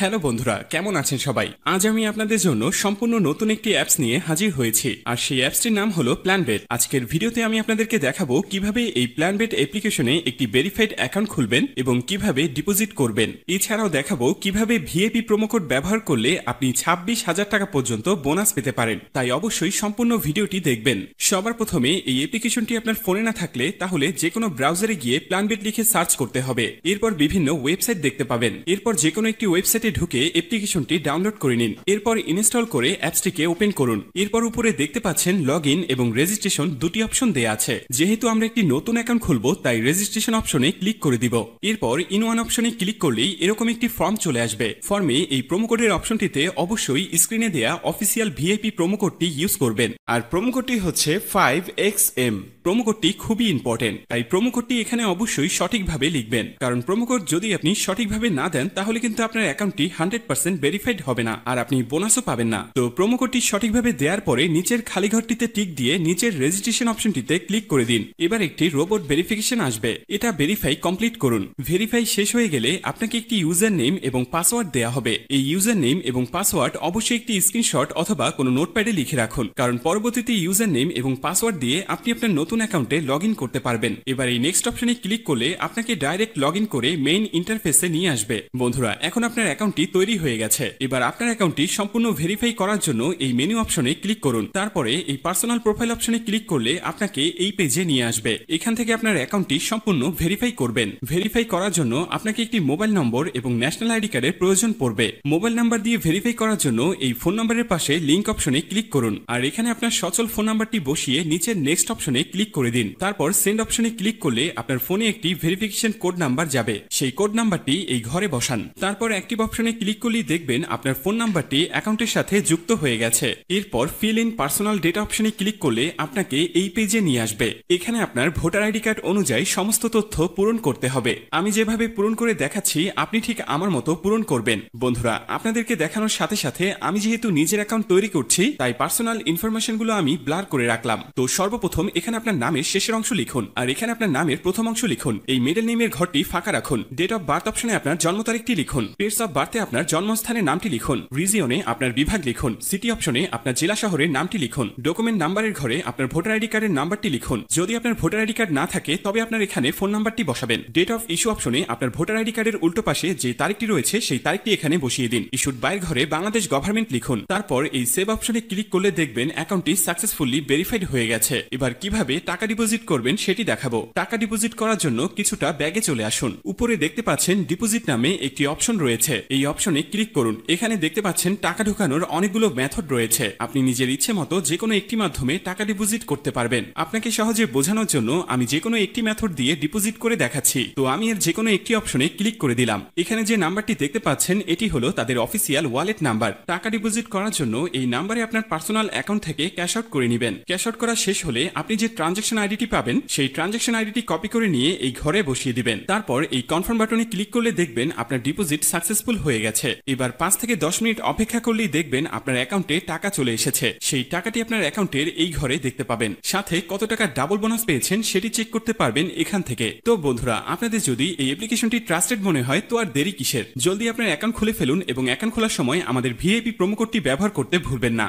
Hello বন্ধুরা, কেমন আছেন সবাই? আজ আমি আপনাদের জন্য সম্পূর্ণ নতুন একটি অ্যাপস নিয়ে হাজির হয়েছি, আর সেই অ্যাপসটির নাম হলো প্ল্যানবেট। আজকের ভিডিওতে আমি আপনাদেরকে দেখাবো কিভাবে এই প্ল্যানবেট অ্যাপ্লিকেশনে একটি ভেরিফাইড অ্যাকাউন্ট খুলবেন এবং কিভাবে ডিপোজিট করবেন। এছাড়াও দেখাবো কিভাবে ভিআইপি প্রোমোকোড ব্যবহার করলে আপনি 26,000 টাকা পর্যন্ত বোনাস পেতে পারেন। তাই অবশ্যই সম্পূর্ণ ভিডিওটি দেখবেন। সবার প্রথমে এই অ্যাপ্লিকেশনটি আপনার ফোনে না থাকলে তাহলে যে কোনো ব্রাউজারে গিয়ে প্ল্যানবেট লিখে সার্চ করতে হবে। এরপর বিভিন্ন ওয়েবসাইট দেখতে পাবেন। এরপর যে কোনো একটি ওয়েবসাইটে ঢুকে অ্যাপ্লিকেশনটি ডাউনলোড করে নিন। এরপর ইনস্টল করে অ্যাপসটিকে ওপেন করুন। এরপর উপরে দেখতে পাচ্ছেন লগইন এবং রেজিস্ট্রেশন দুটি অপশন দেয়া আছে। যেহেতু আমরা একটি নতুন অ্যাকাউন্ট খুলবো তাই রেজিস্ট্রেশন অপশনে ক্লিক করে দিব। এরপর ইন ওয়ান অপশনে ক্লিক করলেই এরকম একটি ফর্ম চলে আসবে। ফর্মে এই প্রোমোকোডের অপশনটিতে অবশ্যই স্ক্রিনে দেয়া অফিসিয়াল ভিআইপি প্রোমোকোডটি ইউজ করবেন। আর প্রোমোকোডটি হচ্ছে 5XM। প্রোমোকোডটি খুবই ইম্পর্টেন্ট, তাই প্রোমোকোডটি এখানে অবশ্যই সঠিকভাবে লিখবেন। কারণ প্রোমোকোড যদি আপনি সঠিকভাবে না দেন তাহলে কিন্তু আপনার অ্যাকাউন্টটি 100% ভেরিফাইড হবে না, আর আপনি বোনাসও পাবেন না। তো প্রোমোকোডটি সঠিকভাবে দেওয়ার পরে নিচের খালি ঘরটিতে টিক দিয়ে নিচের রেজিস্ট্রেশন অপশনটিতে ক্লিক করে দিন। এবার একটি রোবট ভেরিফিকেশন আসবে, এটা ভেরিফাই কমপ্লিট করুন। ভেরিফাই শেষ হয়ে গেলে আপনাকে একটি ইউজার নেম এবং পাসওয়ার্ড দেওয়া হবে। এই ইউজার নেম এবং পাসওয়ার্ড অবশ্যই একটি স্ক্রিনশট অথবা কোনো নোটপ্যাডে লিখে রাখুন, কারণ পরবর্তীতে ইউজার নেম এবং পাসওয়ার্ড দিয়ে আপনি আপনার নতুন অ্যাকাউন্টে লগ ইন করতে পারবেন। এবার এই নেক্সট অপশনে ক্লিক করলে আপনাকে ডাইরেক্ট লগ ইন করে মেইন ইন্টারফেসে নিয়ে আসবে। বন্ধুরা, এখন আপনার অ্যাকাউন্টটি তৈরি হয়ে গেছে। এবার আপনার অ্যাকাউন্টটি সম্পূর্ণ ভেরিফাই করার জন্য এই মেনু অপশনে ক্লিক করুন। তারপরে এই পার্সোনাল প্রোফাইল অপশনে ক্লিক করলে আপনাকে এই পেজে নিয়ে আসবে। এখান থেকে আপনার অ্যাকাউন্টটি সম্পূর্ণ ভেরিফাই করবেন। ভেরিফাই করার জন্য আপনাকে একটি মোবাইল নম্বর এবং ন্যাশনাল আইডি কার্ডের প্রয়োজন পড়বে। মোবাইল নাম্বার দিয়ে ভেরিফাই করার জন্য এই ফোন নম্বরের পাশে লিংক অপশনে ক্লিক করুন, আর এখানে আপনার সচল ফোন নাম্বারটি বসিয়ে নিচের নেক্সট অপশনে ক্লিক করে দিন। তারপর সেন্ড অপশনে ক্লিক করলে আপনার ফোনে একটি ভেরিফিকেশন কোড নাম্বার যাবে। সেই কোড নাম্বারটি এই ঘরে বসান। তারপর অ্যাক্টিভ অপশনে ক্লিক করলেই দেখবেন আপনার ফোন নাম্বারটি অ্যাকাউন্টের সাথে যুক্ত হয়ে গেছে। এরপর ফিল ইন পার্সোনাল ডেটা অপশনে ক্লিক করলে আপনাকে এই পেজে নিয়ে আসবে। এখানে আপনার ভোটার আইডি কার্ড অনুযায়ী সমস্ত তথ্য পূরণ করতে হবে। আমি যেভাবে পূরণ করে দেখাচ্ছি আপনি ঠিক আমার মতো পূরণ করবেন। বন্ধুরা, আপনাদেরকে দেখানোর সাথে সাথে আমি যেহেতু নিজের অ্যাকাউন্ট তৈরি করছি তাই পার্সোনাল ইনফরমেশনগুলো আমি ব্লার করে রাখলাম। তো সর্বপ্রথম এখানে আপনার নামের শেষের অংশ লিখুন, আর এখানে আপনার নামের প্রথম অংশ লিখুন। এই মিডল নেমের ঘরটি ফাঁকা রাখুন। ডেট অফ বার্থ অপশনে আপনার জন্ম তারিখটি লিখুন। প্লেস অফ বার্থে আপনার জন্মস্থানের নামটি লিখুন। রিজিয়নে আপনার বিভাগ লিখুন। সিটি অপশনে আপনার জেলা শহরের নামটি লিখুন। ডকুমেন্ট নাম্বারের ঘরে আপনার ভোটার আইডি কার্ডের নাম্বারটি লিখুন। যদি আপনার ভোটার আইডি কার্ড না থাকে তবে আপনার এখানে ফোন নাম্বারটি বসাবেন। ডেট অফ ইস্যু অপশনে আপনার ভোটার আইডি কার্ডের উল্টো পাশে যে তারিখটি রয়েছে সেই তারিখটি এখানে বসিয়ে দিন। ইস্যুড বাইয়ের ঘরে বাংলাদেশ গভর্নমেন্ট লিখুন। তারপর এই সেভ অপশনে ক্লিক করলে দেখবেন অ্যাকাউন্টটি সাকসেসফুলি ভেরিফাইড হয়ে গেছে। এবার কিভাবে টাকা ডিপোজিট করবেন সেটি দেখাবো। টাকা ডিপোজিট করার জন্য কিছুটা ব্যাগে চলে আসুন। উপরে দেখতে পাচ্ছেন ডিপোজিট নামে একটি অপশন রয়েছে, এই অপশনে ক্লিক করুন। এখানে দেখতে পাচ্ছেন টাকা ঢোকানোর অনেকগুলো মেথড রয়েছে। আপনি নিজের ইচ্ছে মতো যে কোনো একটি মাধ্যমে টাকা ডিপোজিট করতে পারবেন। আপনাকে সহজে বোঝানোর জন্য আমি যে কোনো একটি মেথড দিয়ে ডিপোজিট করে দেখাচ্ছি। তো আমি এর যে কোনো একটি অপশনে ক্লিক করে দিলাম। এখানে যে নাম্বারটি দেখতে পাচ্ছেন এটি হলো তাদের অফিসিয়াল ওয়ালেট নাম্বার। টাকা ডিপোজিট করার জন্য এই নাম্বারে আপনার পার্সোনাল অ্যাকাউন্ট থেকে ক্যাশ আউট করে নেবেন। ক্যাশ আউট করা শেষ হলে আপনি যে ট্রানজাকশন আইডিটি পাবেন সেই ট্রানজাকশন আইডিটি কপি করে নিয়ে এই ঘরে বসিয়ে দিবেন। তারপর এই কনফার্ম বাটনে ক্লিক করলে দেখবেন আপনার ডিপোজিট সাকসেসফুল হয়ে গেছে। এবার 5 থেকে 10 মিনিট অপেক্ষা করলেই দেখবেন আপনার অ্যাকাউন্টে টাকা চলে এসেছে। সেই টাকাটি আপনার অ্যাকাউন্টের এই ঘরে দেখতে পাবেন। সাথে কত টাকা ডাবল বোনাস পেয়েছেন সেটি চেক করতে পারবেন এখান থেকে। তো বন্ধুরা, আপনাদের যদি এই অ্যাপ্লিকেশনটি ট্রাস্টেড মনে হয় তো আর দেরি কিসের, জলদি আপনার অ্যাকাউন্ট খুলে ফেলুন এবং অ্যাকাউন্ট খোলার সময় আমাদের ভিআইপি প্রোমো কোডটি ব্যবহার করতে ভুলবেন না।